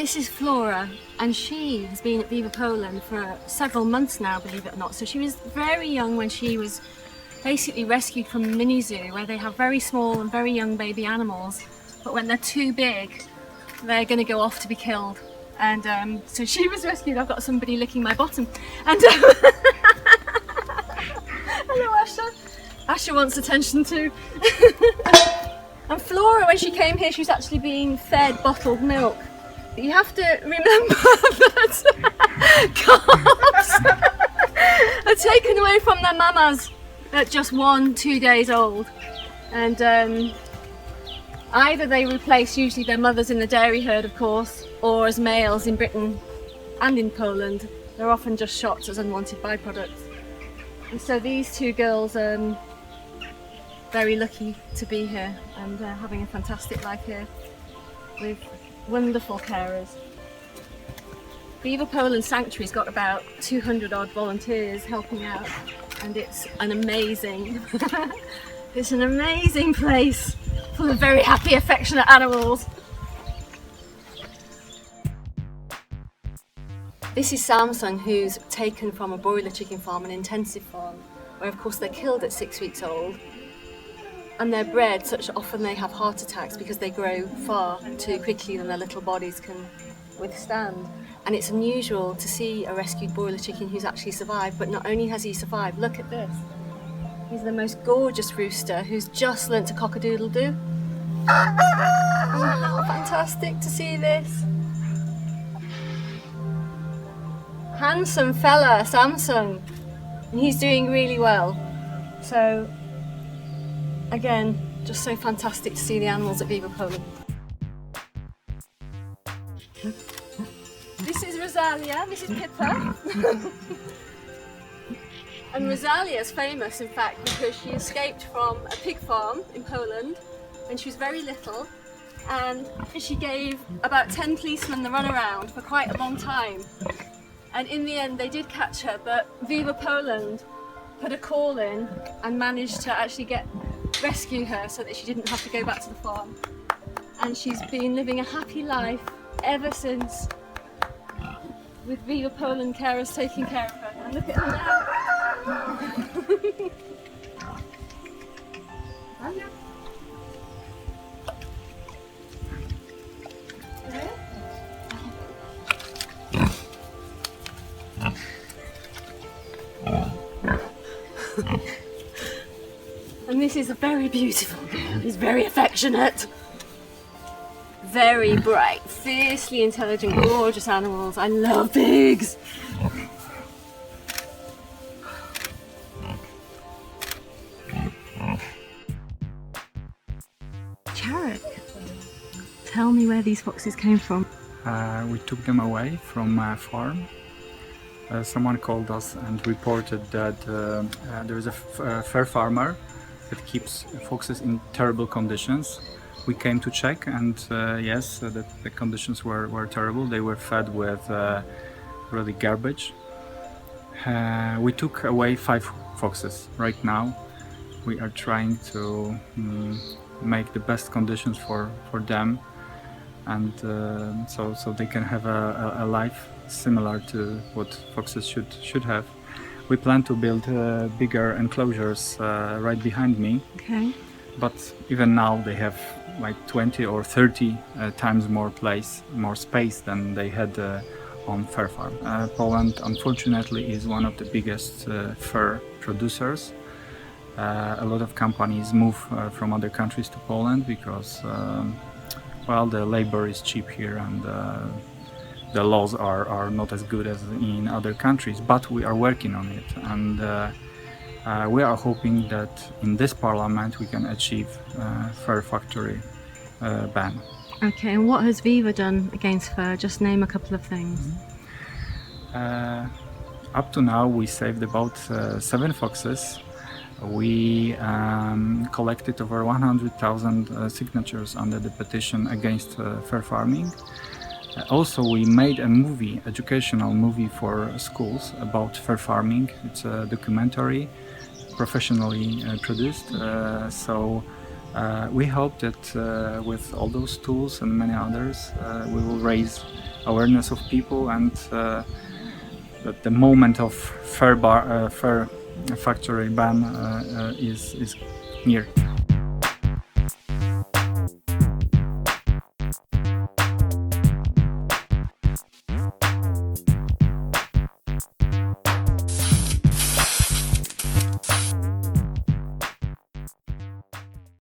This is Flora, and she has been at Viva Poland for several months now, believe it or not. So she was very young when she was basically rescued from a mini zoo where they have very small and very young baby animals, but when they're too big, they're going to go off to be killed. And so she was rescued. I've got somebody licking my bottom. And hello, Asha. Asha wants attention too. And Flora, when she came here, she was actually being fed bottled milk. But you have to remember that calves are taken away from their mamas at just 1-2 days old. And either they replace usually their mothers in the dairy herd, of course, or as males in Britain and in Poland, they're often just shot as unwanted byproducts. And so these two girls are very lucky to be here and having a fantastic life here with wonderful carers. Viva Poland Sanctuary's got about 200 odd volunteers helping out, and it's an amazing place full of very happy, affectionate animals. This is Samsung, who's taken from a broiler chicken farm, an intensive farm, where of course they're killed at 6 weeks old. And they're bred such often they have heart attacks because they grow far too quickly than their little bodies can withstand. And it's unusual to see a rescued broiler chicken who's actually survived, but not only has he survived, look at this. He's the most gorgeous rooster who's just learnt to cock-a-doodle-doo. Oh, how fantastic to see this. Handsome fella, Samsung. And he's doing really well. So, again, just so fantastic to see the animals at Viva Poland. This is Rosalia, this is Pippa. And Rosalia is famous, in fact, because she escaped from a pig farm in Poland when she was very little, and she gave about 10 policemen the runaround for quite a long time. And in the end they did catch her, but Viva Poland put a call in and managed to actually rescue her so that she didn't have to go back to the farm. And she's been living a happy life ever since, with Viva Poland carers taking care of her. And look at her now. And this is a very beautiful girl. He's very affectionate, very bright, fiercely intelligent, gorgeous animals. I love pigs. Charek, tell me where these foxes came from. We took them away from a farm. Someone called us and reported that there is a fur farmer that keeps foxes in terrible conditions. We came to check, and yes, the conditions were terrible. They were fed with really garbage. We took away 5 foxes. Right now we are trying to make the best conditions for them, and so they can have a life similar to what foxes should have. We plan to build bigger enclosures right behind me. Okay. But even now they have like 20 or 30 times more space than they had on fur farm. Poland, unfortunately, is one of the biggest fur producers. A lot of companies move from other countries to Poland because, well, the labor is cheap here, and the laws are not as good as in other countries. But we are working on it, and we are hoping that in this parliament we can achieve fur factory ban. Okay, and what has Viva done against fur? Just name a couple of things. Up to now we saved about 7 foxes. We collected over 100,000 signatures under the petition against fur farming. Also, we made a movie, educational movie for schools about fur farming. It's a documentary, professionally produced. So We hope that with all those tools and many others, we will raise awareness of people, and that the moment of fair factory ban is near.